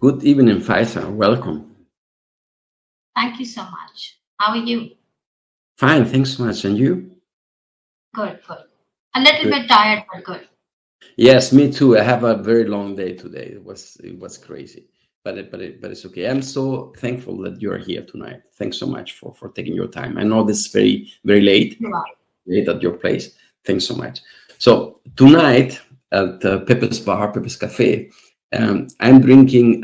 Good evening, Faiza. Welcome. Thank you so much. How are you? Fine, thanks so much. And you? Good, good. A little Good. bit tired, but good. Yes, me too. I have a very long day today. It was crazy, but it's okay. I'm so thankful that you're here tonight. Thanks so much for taking your time. I know this is very You are. late at your place. Thanks so much. So tonight at Pepe's bar, Pepe's Cafe, I'm drinking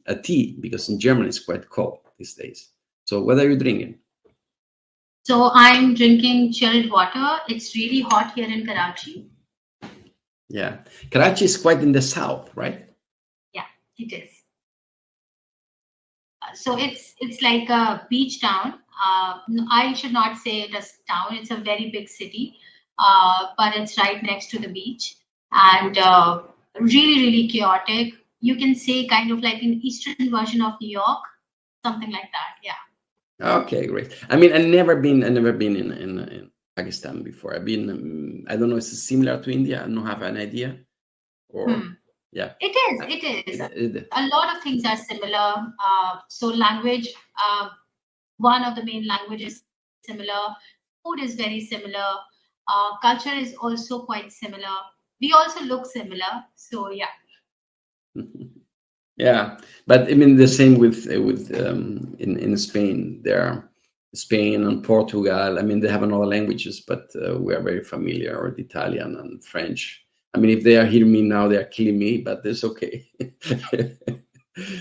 a tea because in Germany it's quite cold these days. So what are you drinking? So I'm drinking chilled water. It's really hot here in Karachi. Yeah, Karachi is quite in the south, right? Yeah, it is. So it's like a beach town. I should not say it as town. It's a very big city, but it's right next to the beach and really chaotic. You can say kind of like an eastern version of New York, something like that. Yeah. Okay, great. I mean, I never been in Pakistan before. I've been, I don't know, is it similar to India? I don't have an idea. Or, Hmm. yeah. It is. It is. It- A lot of things are similar. So language, one of the main languages similar. Food is very similar. Culture is also quite similar. We also look similar. So yeah. yeah, but I mean the same with in Spain. There are Spain and Portugal. I mean, they have another languages, but we are very familiar with Italian and French. I mean, if they are hearing me now, they are killing me, but it's okay.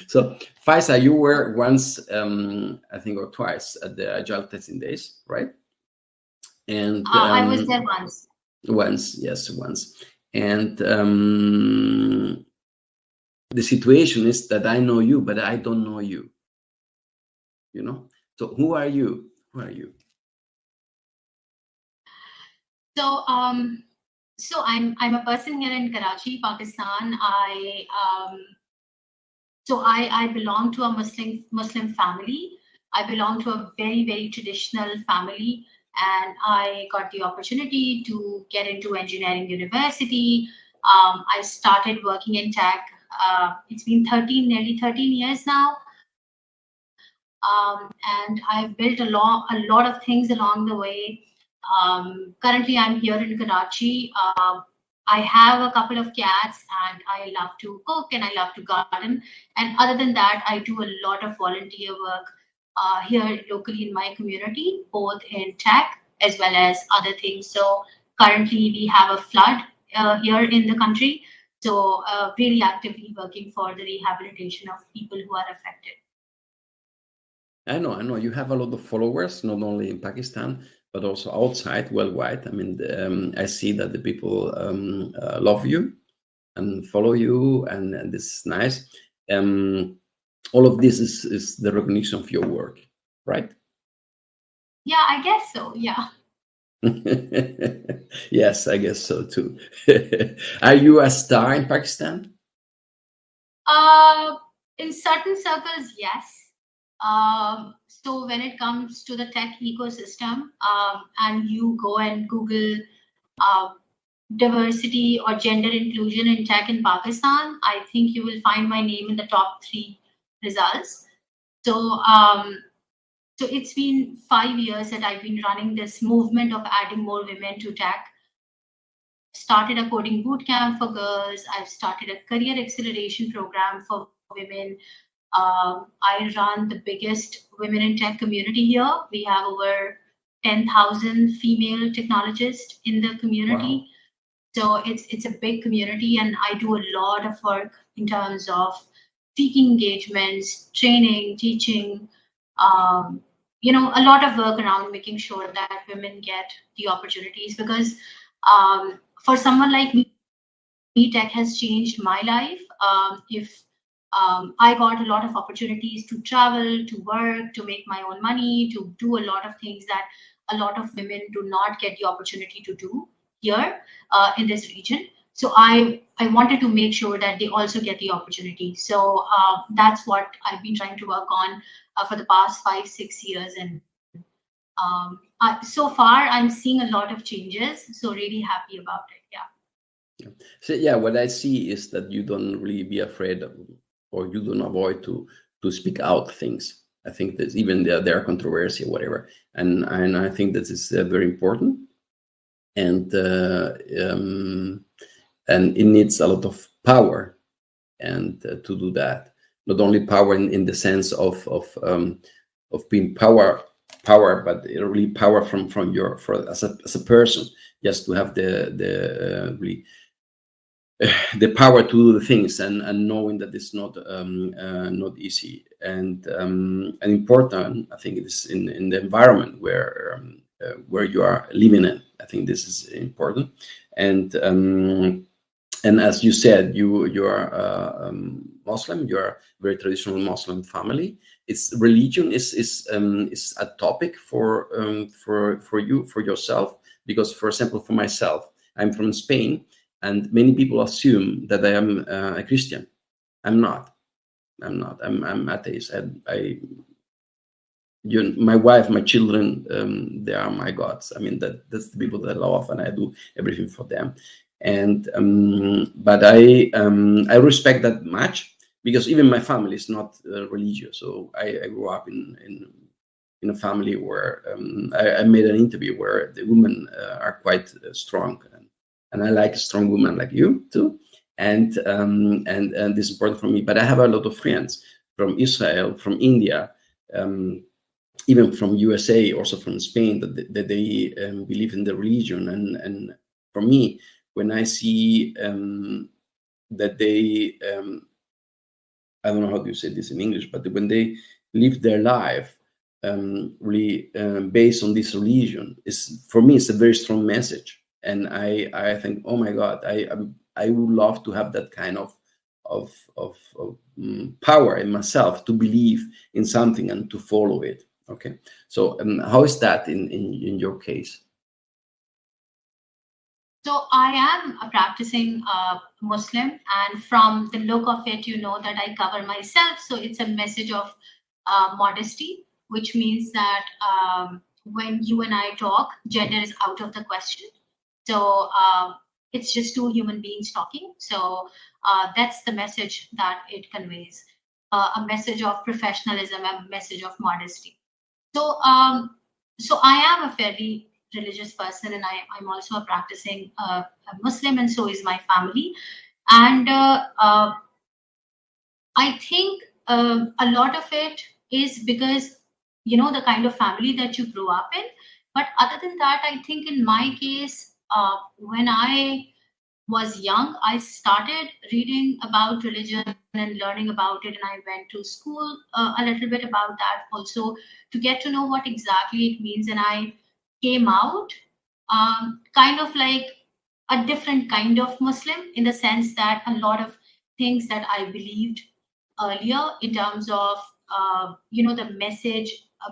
So, Faisa, you were once, I think, or twice at the Agile Testing Days, right? And I was there once. once, yes, once. And the situation is that I know you, but I don't know you. You know. So who are you? Who are you? So so I'm a person here in Karachi, Pakistan. I belong to a Muslim family. I belong to a very traditional family, and I got the opportunity to get into engineering university. I started working in tech. It's been nearly 13 years now, and I've built a lot of things along the way. Currently, I'm here in Karachi. I have a couple of cats, and I love to cook and I love to garden. And other than that, I do a lot of volunteer work here locally in my community, both in tech as well as other things. So currently, we have a flood here in the country. So really actively working for the rehabilitation of people who are affected. I know. You have a lot of followers, not only in Pakistan but also outside, worldwide. I mean, I see that the people love you and follow you, and this is nice. All of this is the recognition of your work, right? Yeah, I guess so. Yeah. Yes, I guess so too. Are you a star in Pakistan? Uh, in certain circles, yes. So when it comes to the tech ecosystem, and you go and Google uh, diversity or gender inclusion in tech in Pakistan, I think you will find my name in the top three results. So, so it's been 5 years that I've been running this movement of adding more women to tech. Started a coding boot camp for girls. I've started a career acceleration program for women. I run the biggest women in tech community here. We have over 10,000 female technologists in the community. Wow. So it's a big community, and I do a lot of work in terms of speaking engagements, training, teaching. A lot of work around making sure that women get the opportunities because for someone like me, tech has changed my life. If I got a lot of opportunities to travel, to work, to make my own money, to do a lot of things that a lot of women do not get the opportunity to do here in this region. So I wanted to make sure that they also get the opportunity. So that's what I've been trying to work on for the past 5 6 years, and so far I'm seeing a lot of changes. So really happy about it. Yeah. So yeah, what I see is that you don't really be afraid or you don't avoid to speak out things. I think that even there are controversy or whatever, and I think that is very important, and it needs a lot of power, and to do that, not only power in the sense of being power, but really power from your as a person, just to have the really the power to do the things, and knowing that it's not easy, and important. I think it is in the environment where you are living in. I think this is important, and as you said, you are Muslim. You are a very traditional Muslim family. It's religion is a topic for you, for yourself, because, for example, for myself, I'm from Spain, and many people assume that I am a Christian. I'm not. I'm atheist. My wife, my children, they are my gods. I mean, that's the people that I love, and I do everything for them. And but I respect that much, because even my family is not religious. So I grew up in a family where I made an interview where the women are quite strong, and I like a strong woman like you too. And this is important for me. But I have a lot of friends from Israel, from India, even from USA, also from Spain, that they believe in the religion. And for me, when I see that they, I don't know how to say this in English, but when they live their life really based on this religion, is, for me, it's a very strong message. And I think, oh my God, I would love to have that kind of power in myself to believe in something and to follow it. Okay, so how is that in your case? So I am a practicing Muslim, and from the look of it, you know that I cover myself. So it's a message of modesty, which means that when you and I talk, gender is out of the question. So it's just two human beings talking. So that's the message that it conveys, a message of professionalism, a message of modesty. So so I am a fairly religious person, and I'm also a practicing a Muslim, and so is my family. And I think a lot of it is because, you know, the kind of family that you grew up in. But other than that, I think in my case, when I was young, I started reading about religion and learning about it, and I went to school a little bit about that also, to get to know what exactly it means. And I came out kind of like a different kind of Muslim, in the sense that a lot of things that I believed earlier, in terms of you know, the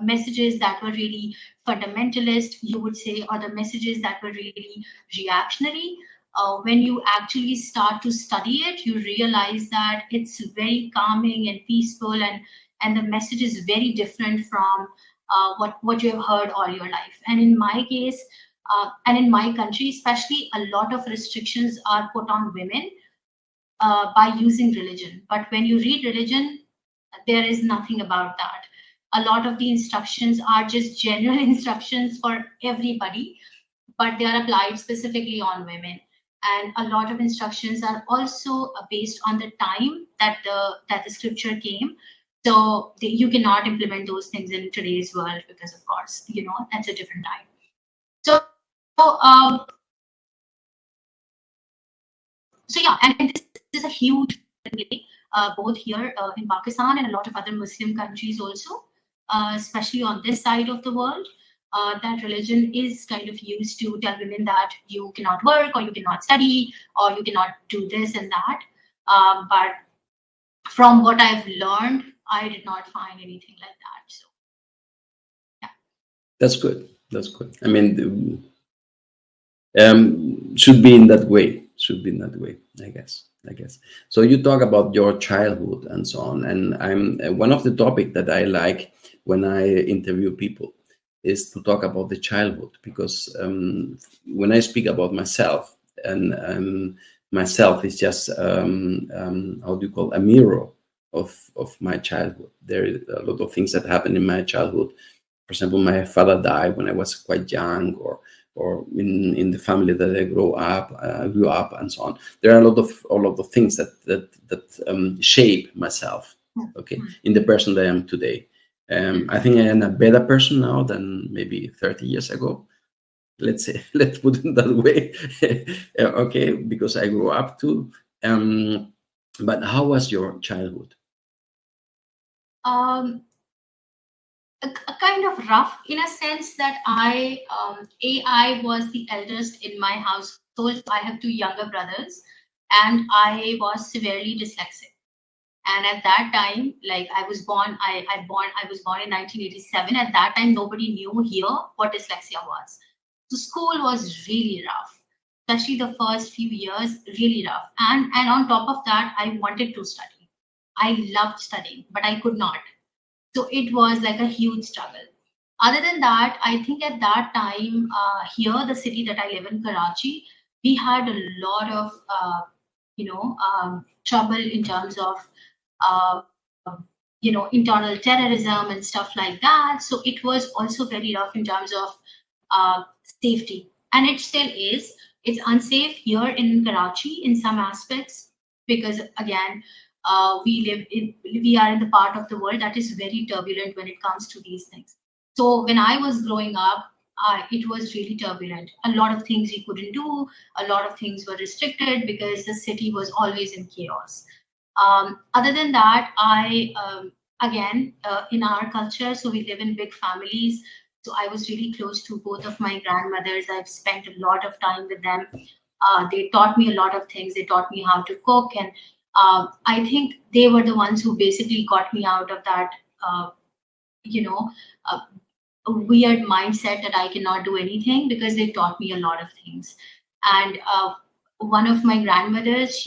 messages that were really fundamentalist, you would say, or the messages that were really reactionary, when you actually start to study it, you realize that it's very calming and peaceful, and the message is very different from what you have heard all your life. And in my case, and in my country especially, a lot of restrictions are put on women by using religion. But when you read religion, there is nothing about that. A lot of the instructions are just general instructions for everybody, but they are applied specifically on women. And a lot of instructions are also based on the time that the scripture came. So you cannot implement those things in today's world, because, of course, you know, that's a different time. So, um, so yeah, and this is a huge delay, both here in Pakistan and a lot of other Muslim countries also, especially on this side of the world. That religion is kind of used to tell women that you cannot work, or you cannot study, or you cannot do this and that. But from what I've learned, I did not find anything like that. So, yeah. That's good. That's good. I mean, should be in that way. Should be in that way, I guess. So you talk about your childhood and so on, and I'm one of the topic that I like when I interview people is to talk about the childhood, because when I speak about myself, and myself is just how do you call, a mirror of my childhood. There are a lot of things that happened in my childhood. For example, my father died when I was quite young, or in the family that I grew up, and so on. There are a lot of things that shape myself, okay, in the person that I am today. I think I am a better person now than maybe 30 years ago. Let's say, let's put it that way. Okay, because I grew up too. But how was your childhood? Um, a kind of rough in a sense that I was the eldest in my household. I have two younger brothers, and I was severely dyslexic. And at that time, like I was born in 1987. At that time, nobody knew here what dyslexia was. So school was really rough, especially the first few years, really rough. And on top of that, I wanted to study. I loved studying, but I could not. So it was like a huge struggle. Other than that, I think at that time, here, the city that I live in, Karachi, we had a lot of, trouble in terms of, uh, internal terrorism and stuff like that. So it was also very rough in terms of safety. And it still is. It's unsafe here in Karachi in some aspects because, again, we are in the part of the world that is very turbulent when it comes to these things. So when I was growing up, it was really turbulent. A lot of things you couldn't do, a lot of things were restricted because the city was always in chaos. Other than that, again, in our culture, so we live in big families. So I was really close to both of my grandmothers. I've spent a lot of time with them. They taught me a lot of things. They taught me how to cook. And I think they were the ones who basically got me out of that, uh, you know, uh, weird mindset that I cannot do anything because they taught me a lot of things. And one of my grandmothers,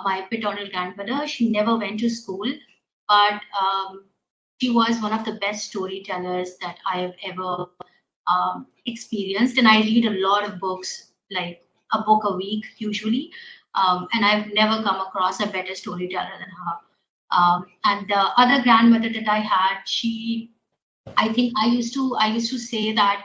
my paternal grandmother, she never went to school, but she was one of the best storytellers that I have ever experienced. And I read a lot of books, like a book a week usually. And I've never come across a better storyteller than her. And the other grandmother that I had, I think I used to say that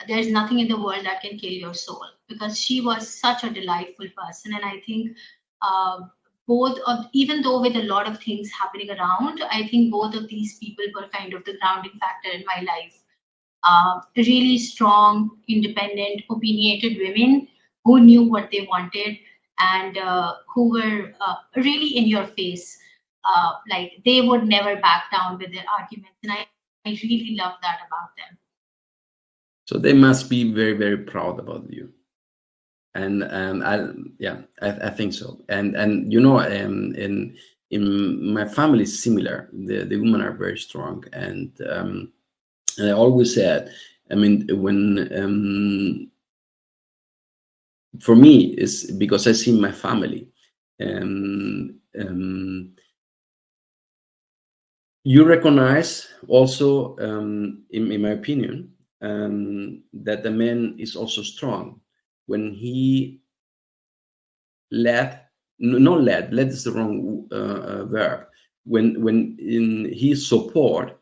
there's nothing in the world that can kill your soul because she was such a delightful person, and I think uh, both of even though with a lot of things happening around, I think both of these people were kind of the grounding factor in my life. Really strong, independent, opinionated women who knew what they wanted and who were really in your face. Like they would never back down with their arguments, and I really love that about them. So they must be very, very proud about you. And I think so. And in my family is similar. The women are very strong, and I always said, I mean, when for me is because I see my family. You recognize also, in my opinion, that the man is also strong when he led is the wrong verb. When in his support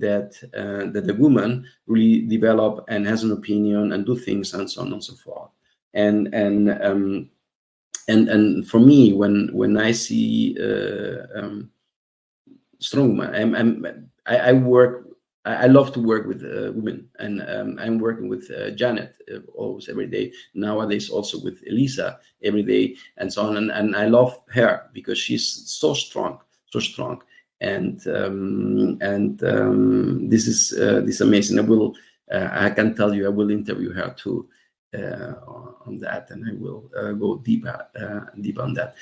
that the woman really develop and has an opinion and do things and so on and so forth. And for me, when I see strong women, I work. I love to work with women, and I'm working with Janet always every day. Nowadays, also with Elisa every day, and so on. And I love her because she's so strong, so strong. And this is amazing. I can tell you, I will interview her too on that, and I will go deeper on that.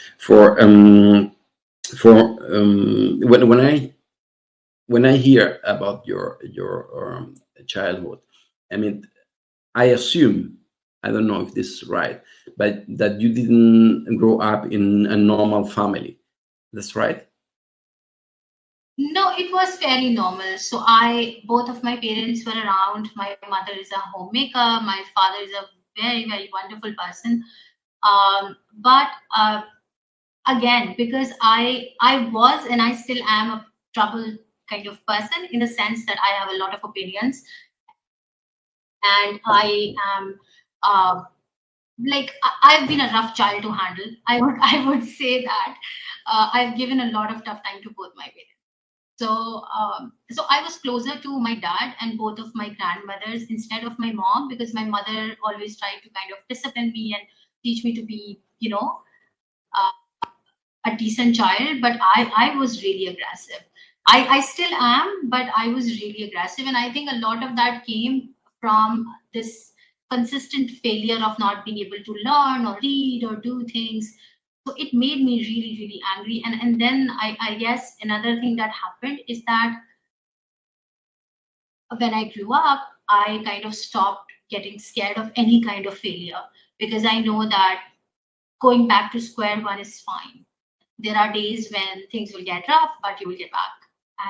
When I hear about your childhood, I mean, I assume, I don't know if this is right, but that you didn't grow up in a normal family. That's right. No, it was fairly normal. So I both of my parents were around. My mother is a homemaker. My father is a very, very wonderful person. But again, because I was and I still am a trouble kind of person, in the sense that I have a lot of opinions, and I am I've been a rough child to handle. I would say that I've given a lot of tough time to both my parents. So I was closer to my dad and both of my grandmothers instead of my mom, because my mother always tried to kind of discipline me and teach me to be, uh, a decent child. But I was really aggressive. I still am, but I was really aggressive. And I think a lot of that came from this consistent failure of not being able to learn or read or do things. So it made me really, really angry. And then I guess another thing that happened is that when I grew up, I kind of stopped getting scared of any kind of failure, because I know that going back to square one is fine. There are days when things will get rough, but you will get back,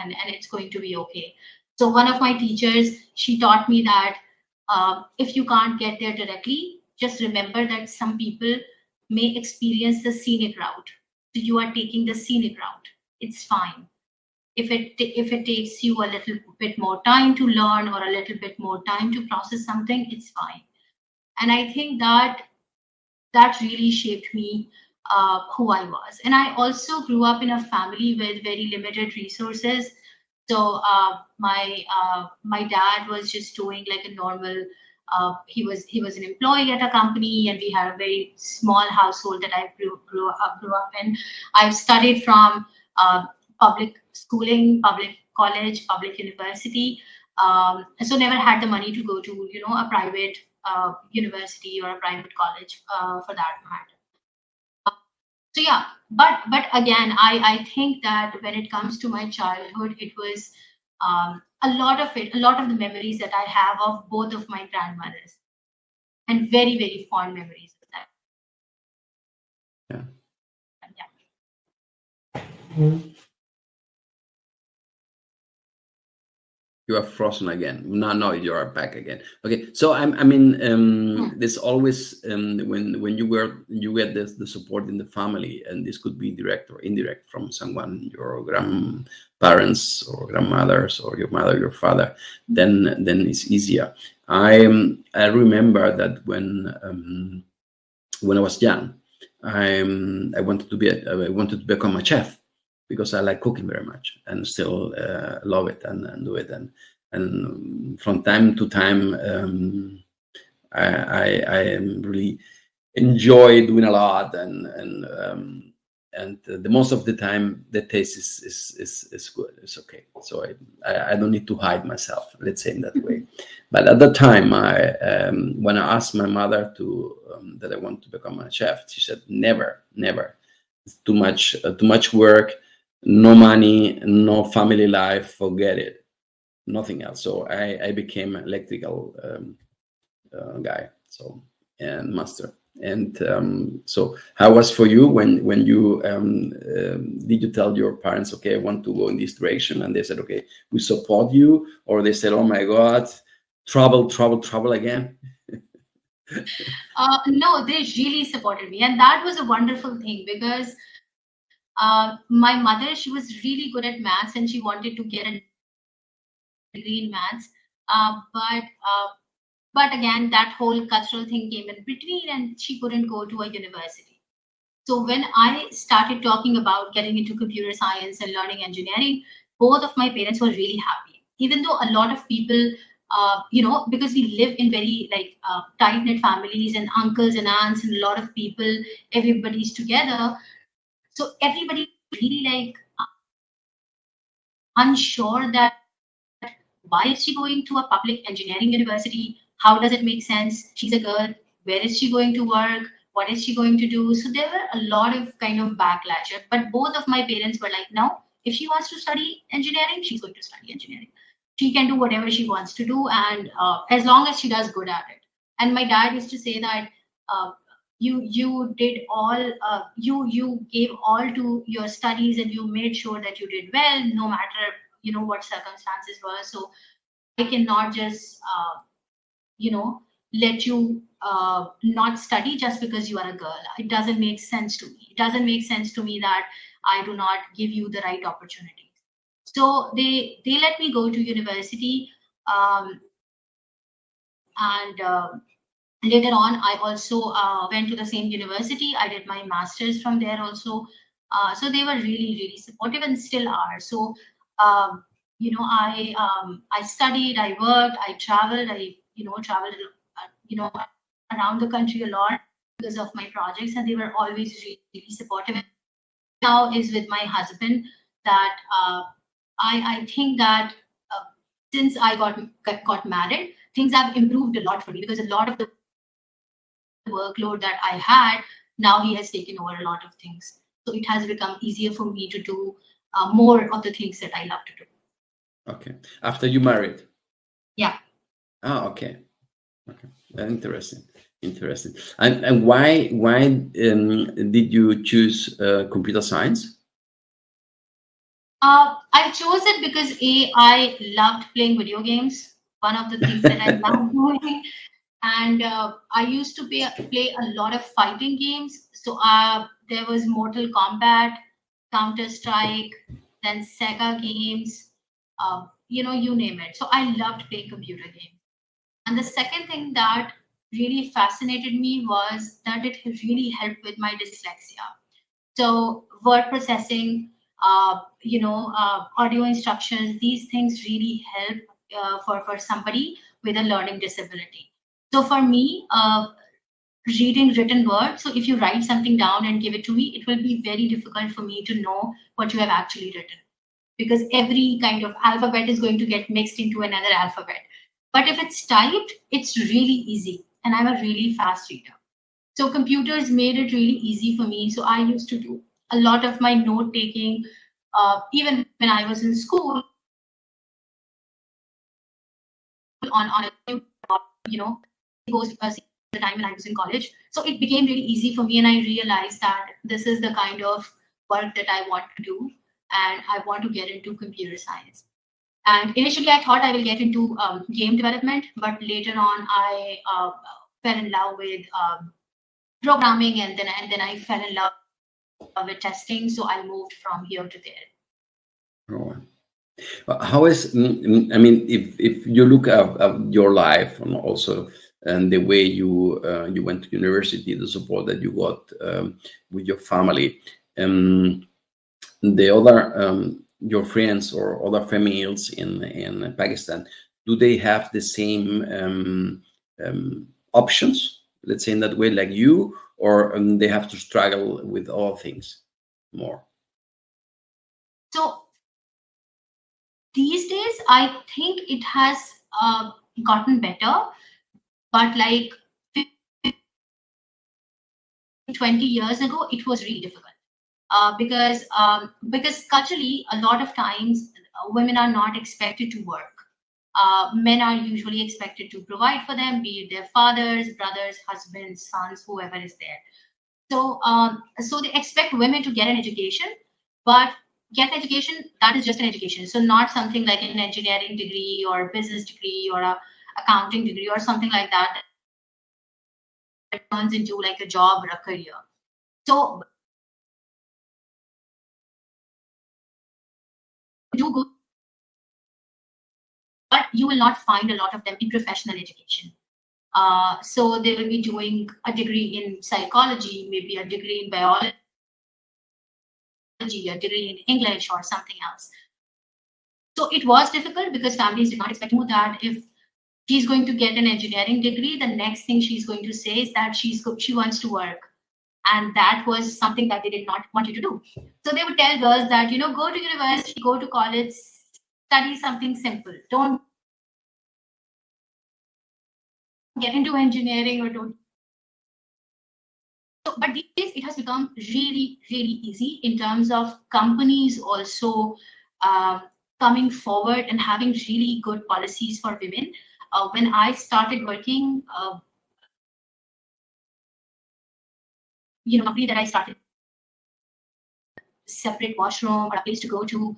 and it's going to be okay. So one of my teachers, she taught me that if you can't get there directly, just remember that some people may experience the scenic route. So you are taking the scenic route. It's fine. If it takes you a little bit more time to learn or a little bit more time to process something, it's fine. And I think that really shaped me, who I was. And I also grew up in a family with very limited resources. So my dad was just doing like a normal. He was an employee at a company, and we had a very small household that I grew up in. I've studied from public schooling, public college, public university. So never had the money to go to a private university or a private college, for that matter. So yeah, but again, I think that when it comes to my childhood, it was a lot of the memories that I have of both of my grandmothers, and very, very fond memories of that. Yeah. Yeah. You are frozen again. No, you are back again. Okay, so I mean, there's always when you get the support in the family, and this could be direct or indirect from someone, your grandparents or grandmothers or your mother, your father, then it's easier. I remember that when I was young, I wanted to become a chef, because I like cooking very much and still love it and do it. And from time to time, I am really enjoy doing a lot, and the most of the time the taste is good. It's okay. So I don't need to hide myself, let's say, in that way. But at the time, when I asked my mother that I want to become a chef, she said, never, never. It's too much work, no money, no family life, forget it, nothing else. So I became an electrical guy, so, and master. And so how was for you when you did you tell your parents, okay, I want to go in this direction, and they said, okay, we support you, or they said, oh my god, trouble again? No, they really supported me, and that was a wonderful thing, because my mother, she was really good at maths, and she wanted to get a degree in maths. But again, that whole cultural thing came in between, and she couldn't go to a university. So when I started talking about getting into computer science and learning engineering, both of my parents were really happy. Even though a lot of people, because we live in very tight knit families, and uncles and aunts, and a lot of people, everybody's together. So everybody really unsure that why is she going to a public engineering university? How does it make sense? She's a girl. Where is she going to work? What is she going to do? So there were a lot of kind of backlash. But both of my parents were like, no, if she wants to study engineering, she's going to study engineering. She can do whatever she wants to do, and as long as she does good at it. And my dad used to say that you did all you gave all to your studies, and you made sure that you did well, no matter what circumstances were. So I cannot just you know let you not study just because you are a girl. It doesn't make sense to me. It doesn't make sense to me that I do not give you the right opportunities. So they let me go to university, and later on, I also went to the same university. I did my master's from there also. So they were really, really supportive and still are. So, I studied, I worked, I traveled, traveled, around the country a lot because of my projects, and they were always really, really supportive. Now is with my husband that I think that since I got married, things have improved a lot for me because a lot of the workload that I had, now he has taken over a lot of things. So it has become easier for me to do more of the things that I love to do. Okay. After you married? Yeah. Ah, okay. Okay. Interesting. Interesting. And why did you choose computer science? I chose it because I loved playing video games. One of the things that I love doing. And I used to play a lot of fighting games. So there was Mortal Kombat, Counter Strike, then Sega games, you name it. So I loved playing computer games. And the second thing that really fascinated me was that it really helped with my dyslexia. So word processing, audio instructions, these things really help for somebody with a learning disability. So for me, reading written words, so if you write something down and give it to me, it will be very difficult for me to know what you have actually written because every kind of alphabet is going to get mixed into another alphabet. But if it's typed, it's really easy. And I'm a really fast reader. So computers made it really easy for me. So I used to do a lot of my note taking, even when I was in school, on a goes the time when I was in college. So it became really easy for me, and I realized that this is the kind of work that I want to do, and I want to get into computer science. And initially, I thought I will get into game development, but later on, I fell in love with programming, and then I fell in love with testing. So I moved from here to there. Oh. How is, I mean, if you look at your life and also and the way you went to university, the support that you got with your family, the other your friends or other females in Pakistan, do they have the same options, let's say in that way, like you, or they have to struggle with all things more? So these days, I think it has gotten better, but like 20 years ago, it was really difficult because culturally, a lot of times women are not expected to work. Men are usually expected to provide for them, be it their fathers, brothers, husbands, sons, whoever is there. So they expect women to get an education, but get an education that is just an education. So not something like an engineering degree or a business degree or a accounting degree or something like that turns into like a job or a career. So do go, but you will not find a lot of them in professional education. So they will be doing a degree in psychology, maybe a degree in biology, a degree in English, or something else. So it was difficult because families did not expect to know that if she's going to get an engineering degree, the next thing she's going to say is that she wants to work. And that was something that they did not want you to do. So they would tell girls that, go to university, go to college, study something simple. Don't get into engineering or don't. So, but these days it has become really, really easy in terms of companies also coming forward and having really good policies for women. When I started working, company that I started, separate washroom or a place to go to,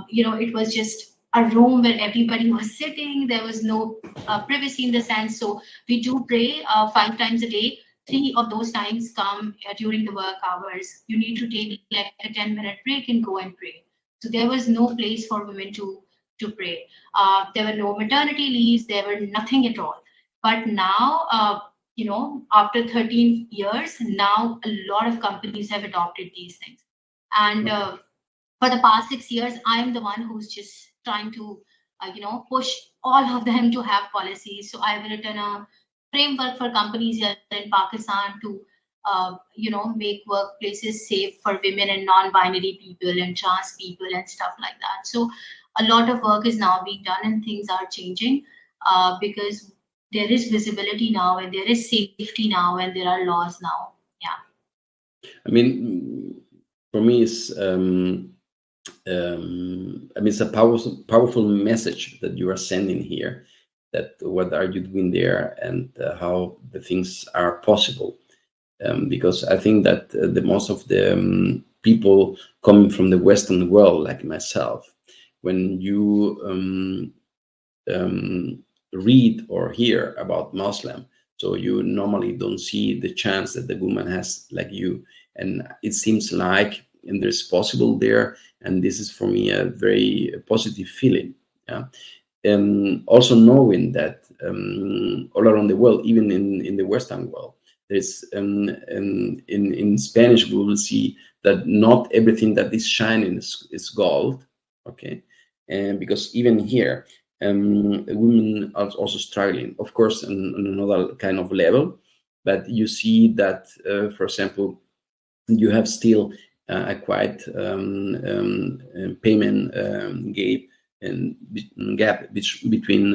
it was just a room where everybody was sitting. There was no privacy in the sense. So we do pray 5 times a day. 3 of those times come during the work hours. You need to take like a 10-minute break and go and pray. So there was no place for women to pray. There were no maternity leaves. There were nothing at all. But now, after 13 years, now a lot of companies have adopted these things. And for the past 6 years, I am the one who's just trying to, push all of them to have policies. So I've written a framework for companies here in Pakistan to, make workplaces safe for women and non-binary people and trans people and stuff like that. So a lot of work is now being done and things are changing because there is visibility now and there is safety now and there are laws now. Yeah. I mean, for me, it's a powerful message that you are sending here. That what are you doing there, and how the things are possible. Because I think that the most of the people coming from the Western world, like myself, when you read or hear about Muslim, so you normally don't see the chance that the woman has like you, and it seems like and there's possible there, and this is for me a very positive feeling. Yeah. Also knowing that all around the world, even in the Western world, there's in Spanish we will see that not everything that is shining is gold. Okay. And because even here women are also struggling, of course, on another kind of level, but you see that for example, you have still a quite payment gap between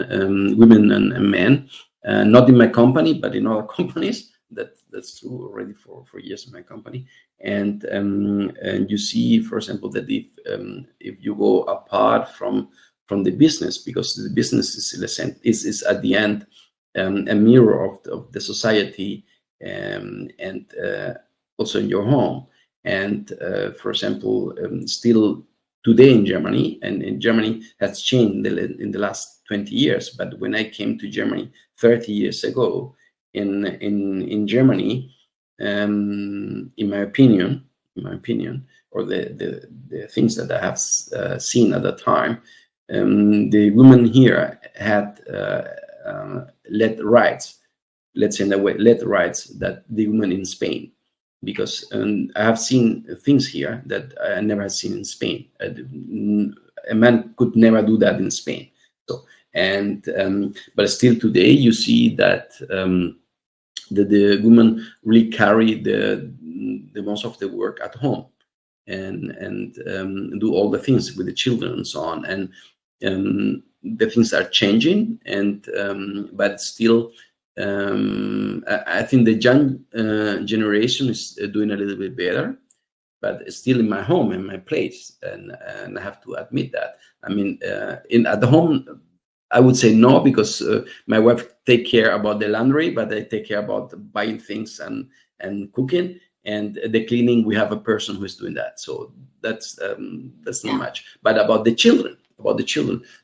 women and men. Not in my company, but in other companies. That's true already for years in my company. And you see, for example, that if you go apart from the business, because the business is at the end a mirror of the society, and also in your home. And for example, still today in Germany, and in Germany has changed in the last 20 years. But when I came to Germany 30 years ago, in Germany, in my opinion, or the things that I have seen at the time, the women here had led rights, let's say in a way, led rights that the women in Spain. Because I have seen things here that I never had seen in Spain. A man could never do that in Spain. So, and but still today you see that the women really carry the most of the work at home, and do all the things with the children and so on. And the things are changing, and but still. I think the young generation is doing a little bit better, but it's still in my home, in my place, and I have to admit that. I mean, at the home, I would say no, because my wife take care about the laundry, but I take care about buying things and cooking, and the cleaning. We have a person who is doing that, so that's not much. But about the children,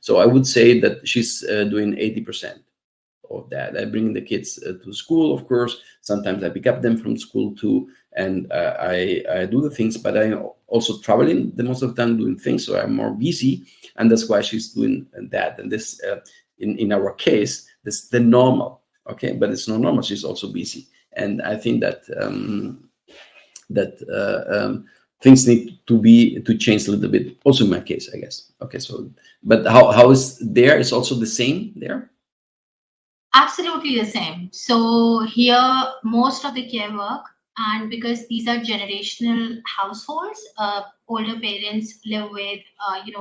so I would say that she's doing 80% of that. I bring the kids to school, of course. Sometimes I pick up them from school too, and I do the things. But I'm also traveling the most of the time doing things, so I'm more busy, and that's why she's doing that. And this, in our case, this is the normal. Okay, but it's not normal. She's also busy, and I think that things need to change a little bit. Also in my case, I guess. Okay, so but how is there? Is also the same there? Absolutely the same. So here, most of the care work, and because these are generational households, older parents live with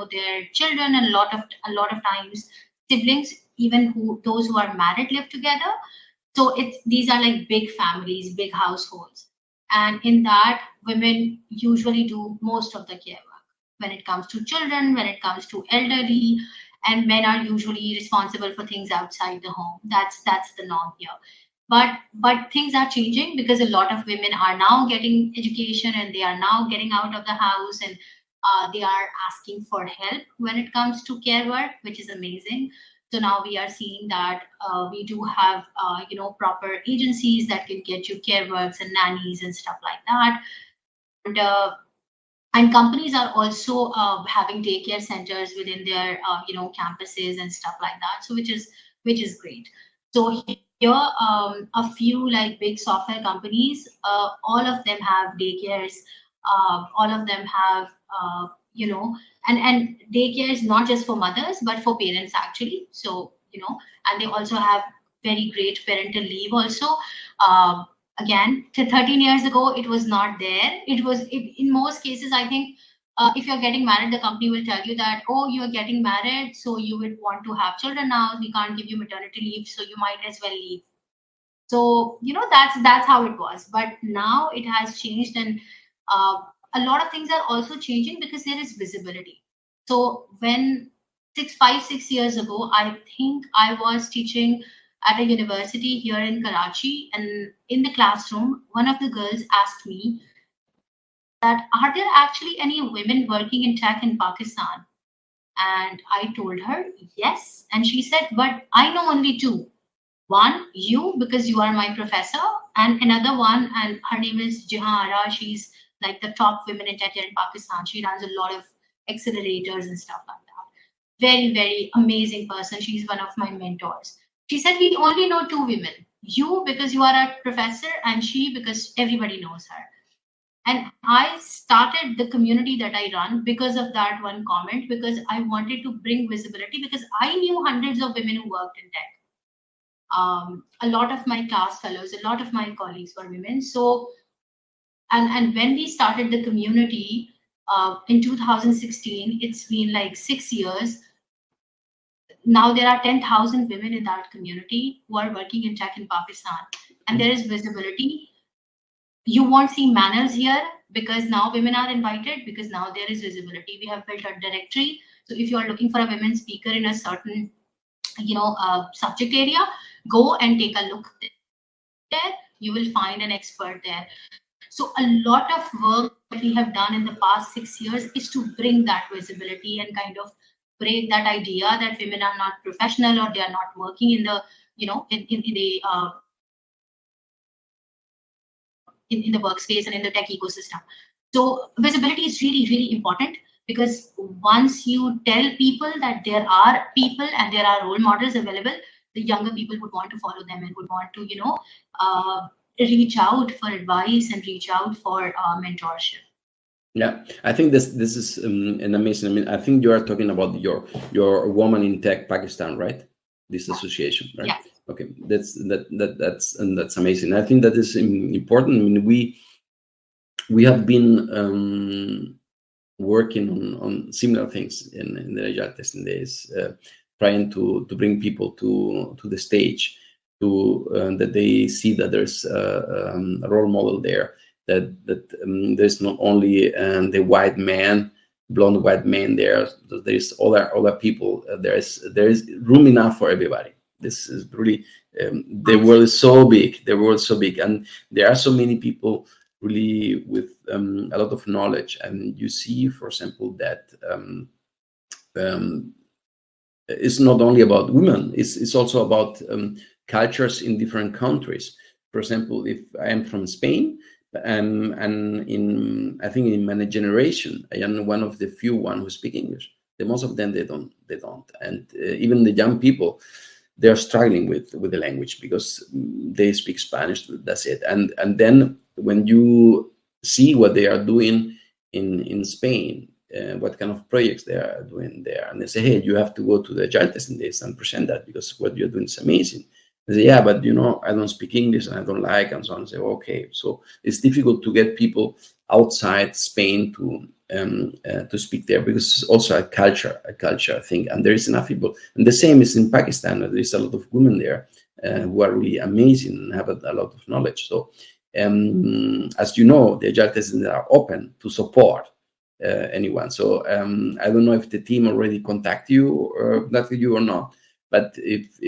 their children, and a lot of times siblings, even those who are married, live together. So these are like big families, big households, and in that, women usually do most of the care work when it comes to children, when it comes to elderly, and men are usually responsible for things outside the home. That's the norm here. But things are changing because a lot of women are now getting education and they are now getting out of the house and They are asking for help when it comes to care work, which is amazing. So now we are seeing that we do have proper agencies that can get you care works and nannies and stuff like that. And companies are also having daycare centers within their campuses and stuff like that, so which is great. So here, a few like big software companies, all of them have daycares, all of them have and daycare is not just for mothers but for parents actually. So and they also have very great parental leave also. um, Again, 13 years ago it was not there. In most cases, I think, if you're getting married, the company will tell you that, oh, you're getting married, so you would want to have children now, we can't give you maternity leave, so you might as well leave. So that's how it was. But now it has changed, and uh, a lot of things are also changing because there is visibility. So when 6 years ago, I think I was teaching at a university here in Karachi, and in the classroom, one of the girls asked me that, are there actually any women working in tech in Pakistan? And I told her yes, and she said, but I know only two. One, you, because you are my professor, and another one, and her name is Jahara. She's like the top women in tech here in Pakistan. She runs a lot of accelerators and stuff like that. Very, very amazing person. She's one of my mentors. She said, we only know two women. You, because you are a professor, and she, because everybody knows her. And I started the community that I run because of that one comment, because I wanted to bring visibility, because I knew hundreds of women who worked in tech. A lot of my class fellows, a lot of my colleagues were women. So, and when we started the community in 2016, it's been like 6 years. Now there are 10,000 women in that community who are working in tech in Pakistan, and there is visibility. You won't see manners here because now women are invited, because now there is visibility. We have built a directory. So if you are looking for a women speaker in a certain subject area, go and take a look there. You will find an expert there. So a lot of work that we have done in the past 6 years is to bring that visibility and kind of break that idea that women are not professional, or they are not working in the in the workspace and in the tech ecosystem. So visibility is really, really important, because once you tell people that there are people and there are role models available, the younger people would want to follow them and would want to reach out for advice and reach out for mentorship. Yeah, I think this is an amazing. I mean, I think you are talking about your Woman in Tech Pakistan, right? This association, right? Yeah. Okay, that's amazing. I think that is important. I mean, we have been working on similar things in the Agile Testing Days, trying to bring people to the stage, to that they see that there's a role model there, that there's not only the white man, blonde white man there. There's other people. There is room enough for everybody. This is really the world is so big. The world is so big, and there are so many people really with a lot of knowledge. And you see, for example, that it's not only about women. It's also about cultures in different countries. For example, if I am from Spain, and I think in my generation, I am one of the few one who speak English. The most of them they don't, and even the young people, they are struggling with the language because they speak Spanish. That's it. And then when you see what they are doing in Spain, what kind of projects they are doing there, and they say, hey, you have to go to the Agile Testing Days and present that, because what you're doing is amazing. They say, yeah, but I don't speak English and I don't like, and so on. I say, okay, so it's difficult to get people outside Spain to speak there, because it's also a culture thing, and there is enough people. And the same is in Pakistan. There is a lot of women there who are really amazing and have a lot of knowledge. So as you know, the Agile Testing are open to support anyone. So I don't know if the team already contacted you or not, but if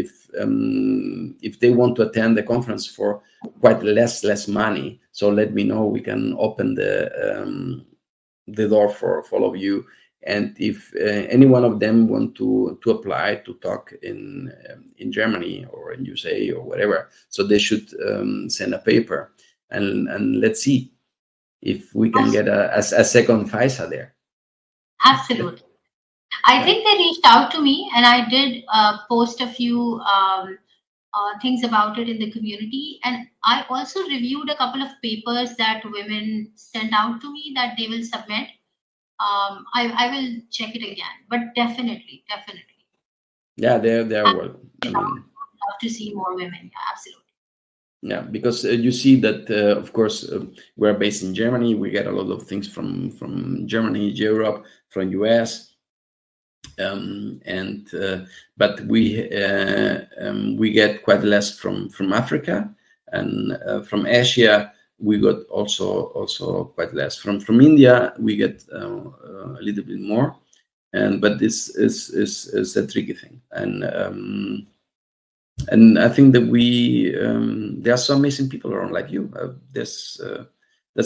they want to attend the conference for quite less money, so let me know. We can open the door for all of you. And if any one of them want to apply to talk in Germany or in USA or whatever, so they should send a paper, and let's see if we can get a second Faiza there. Absolutely. I think they reached out to me, and I did post a few things about it in the community. And I also reviewed a couple of papers that women sent out to me that they will submit. I will check it again, but definitely. Yeah, they're welcome. I mean, I'd love to see more women. Yeah, absolutely. Yeah, because you see that, of course, we're based in Germany. We get a lot of things from Germany, Europe, from US, but we get quite less from Africa, and from Asia we got also quite less. From India we get a little bit more, but this is a tricky thing, and I think that there are some amazing people around like you. That's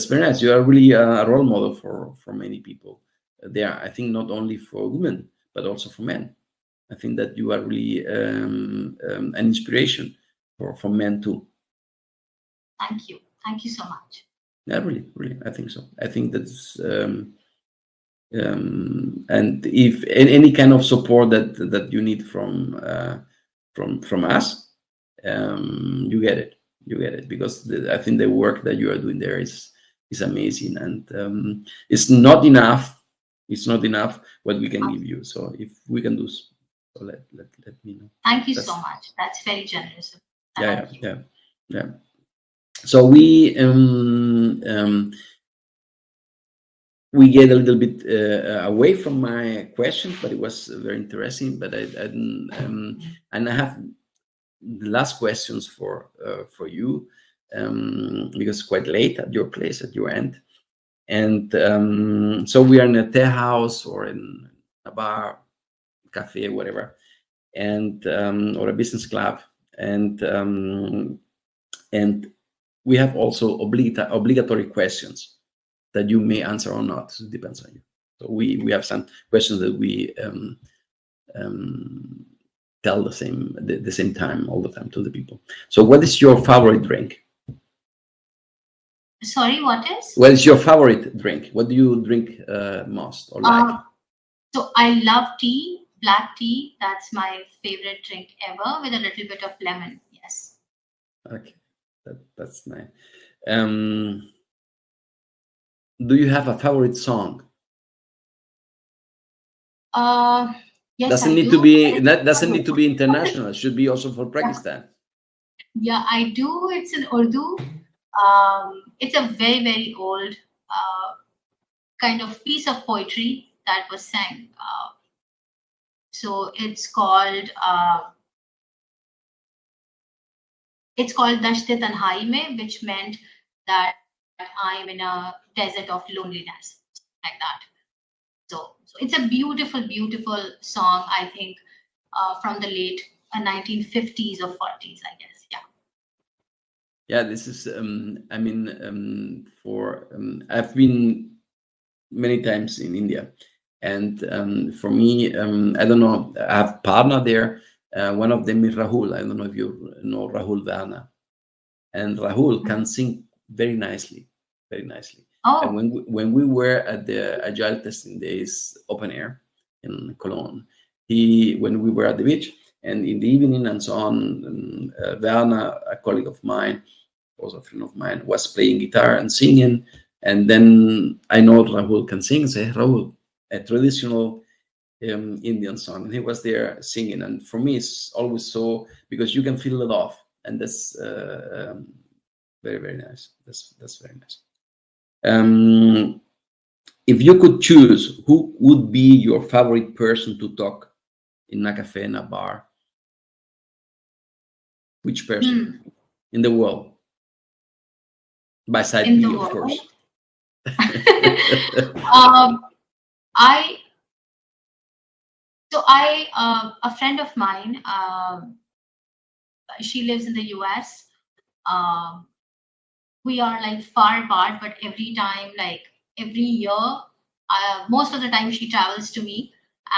very nice. You are really a role model for many people there. I think not only for women but also for men. I think that you are really an inspiration for men too. Thank you so much. Yeah, really, I think so. I think that's and if any kind of support that you need from us, you get it because I think the work that you are doing there is amazing, and it's not enough what we can give you. So if we can do so, let me know. Thank you so much. That's very generous. Yeah. So we get a little bit away from my questions, but it was very interesting. But and I have the last questions for you, because it's quite late at your place, at your end, and so we are in a tea house or in a bar, cafe, whatever, and or a business club, and we have also obligatory questions that you may answer or not. It depends on you. So we have some questions that we tell the same time all the time to the people. So what is your favorite drink? Sorry, what is? What is your favorite drink? What do you drink most or like? So I love tea, black tea. That's my favorite drink ever, with a little bit of lemon. Yes. Okay, that's nice. Do you have a favorite song? Yes, doesn't need to be international. It should be also for Pakistan. Yeah, I do. It's in Urdu. It's a very, very old kind of piece of poetry that was sang. So it's called Dashte Tanhai Mein, which meant that I'm in a desert of loneliness, like that. So it's a beautiful, beautiful song, I think, from the late 1950s or 40s, I guess. Yeah, this is I've been many times in India, and for me, I don't know, I have a partner there. One of them is Rahul. I don't know if you know Rahul Verna, and Rahul can sing very nicely. Oh. And when we were at the Agile Testing Days open air in Cologne, when we were at the beach and in the evening and so on, Verna, a colleague of mine, also a friend of mine, was playing guitar and singing. And then I know Rahul can sing. Say, Rahul, a traditional Indian song. And he was there singing. And for me, it's always so, because you can feel the love. And that's very, very nice. That's very nice. If you could choose, who would be your favorite person to talk in a cafe, in a bar? Which person in the world? Besides me, of course. A friend of mine, she lives in the US. We are like far apart, but every year Most of the time she travels to me,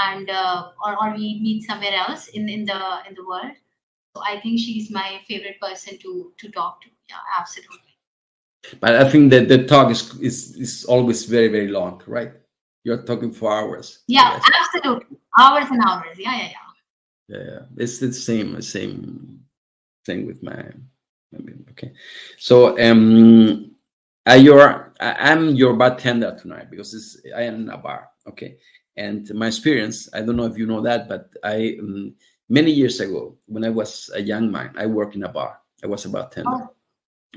and or we meet somewhere else in the world. So I think she's my favorite person to talk to. Yeah, absolutely. But I think that the talk is always very, very long, right? You're talking for hours, I Yeah, guess. absolutely. Hours and hours. Yeah, yeah, yeah. Yeah. It's the same thing with my. I mean, okay. So I'm your bartender tonight because I am in a bar. Okay. And my experience, I don't know if you know that, but I many years ago when I was a young man, I worked in a bar. I was a bartender. Oh,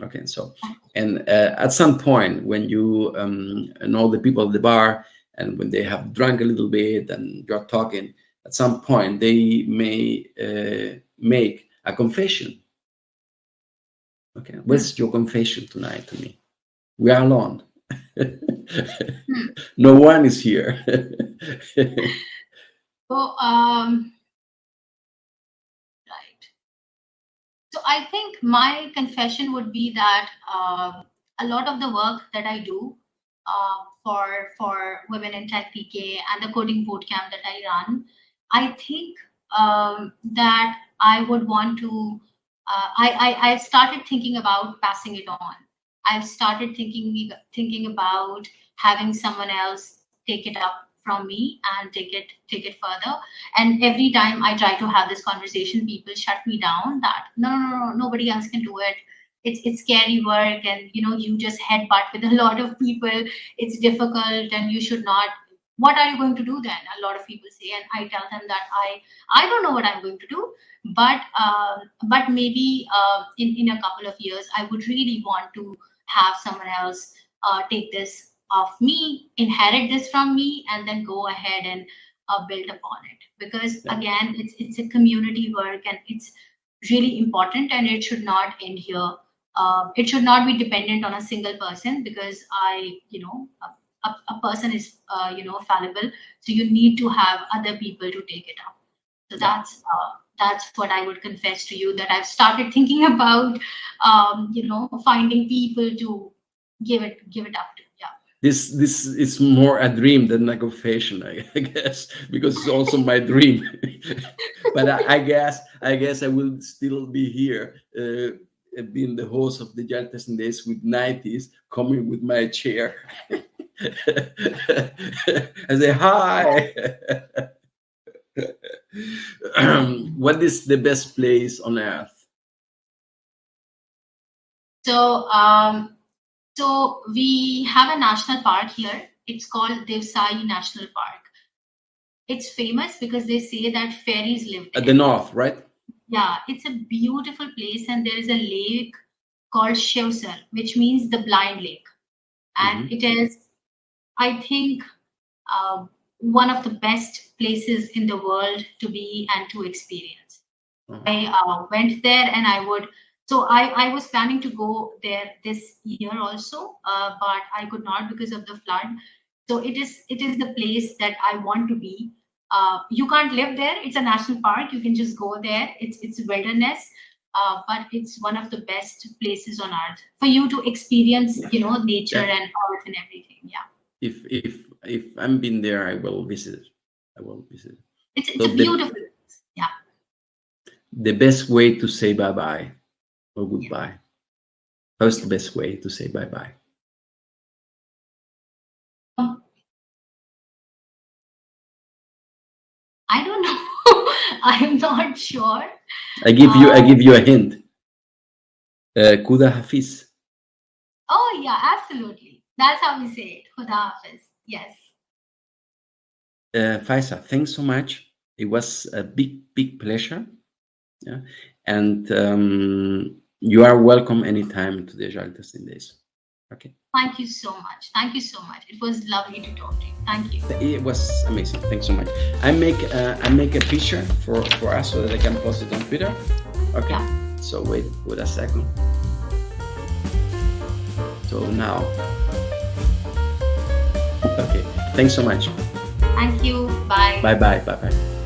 Okay, so and at some point when you know the people at the bar, and when they have drunk a little bit and you're talking, at some point they may make a confession. Okay, what's your confession tonight to me? We are alone. No one is here. so right. So I think my confession would be that a lot of the work that I do for Women in Tech PK and the coding bootcamp that I run, I think that I would want to. I've started thinking about passing it on. I've started thinking about having someone else take it up from me and take it further. And every time I try to have this conversation, people shut me down that no, nobody else can do it. It's scary work, and you just headbutt with a lot of people. It's difficult, and you should not. What are you going to do then? A lot of people say, and I tell them that I don't know what I'm going to do, but maybe in a couple of years I would really want to have someone else take this off me, inherit this from me, and then go ahead and build upon it. Because again, it's a community work, and it's really important, and it should not end here. It should not be dependent on a single person, because a person is fallible, so you need to have other people to take it up. So that's what I would confess to you, that I've started thinking about finding people to give it up to. Yeah. This is more a dream than a confession, I guess, because it's also my dream. But I guess I will still be here, being the host of the Agile Testing Days with 90s, coming with my chair. I say hi. What is the best place on earth? So we have a national park here. It's called Devsai National Park. It's famous because they say that fairies live there. At the north, right? Yeah, it's a beautiful place, and there is a lake called Shivsar, which means the blind lake. And it is, I think, one of the best places in the world to be and to experience. I went there, and I was planning to go there this year also, but I could not because of the flood. So it is the place that I want to be. You can't live there. It's a national park. You can just go there. It's wilderness, but it's one of the best places on earth for you to experience, nature and earth and everything. Yeah. If I'm been there, I will visit. It's a beautiful place. Yeah. The best way to say bye-bye or goodbye. How's the best way to say bye-bye? I don't know. I'm not sure. I give you a hint. Kuda Hafiz. Oh yeah, absolutely. That's how we say it. Khuda Hafiz. Yes. Faiza, thanks so much. It was a big pleasure. Yeah, and you are welcome anytime to the Agile Testing Days. Okay. Thank you so much. Thank you so much. It was lovely to talk to you. Thank you. It was amazing. Thanks so much. I make a picture for us so that I can post it on Twitter. Okay. Yeah. So wait a second. So now. Okay. Thanks so much. Thank you. Bye. Bye.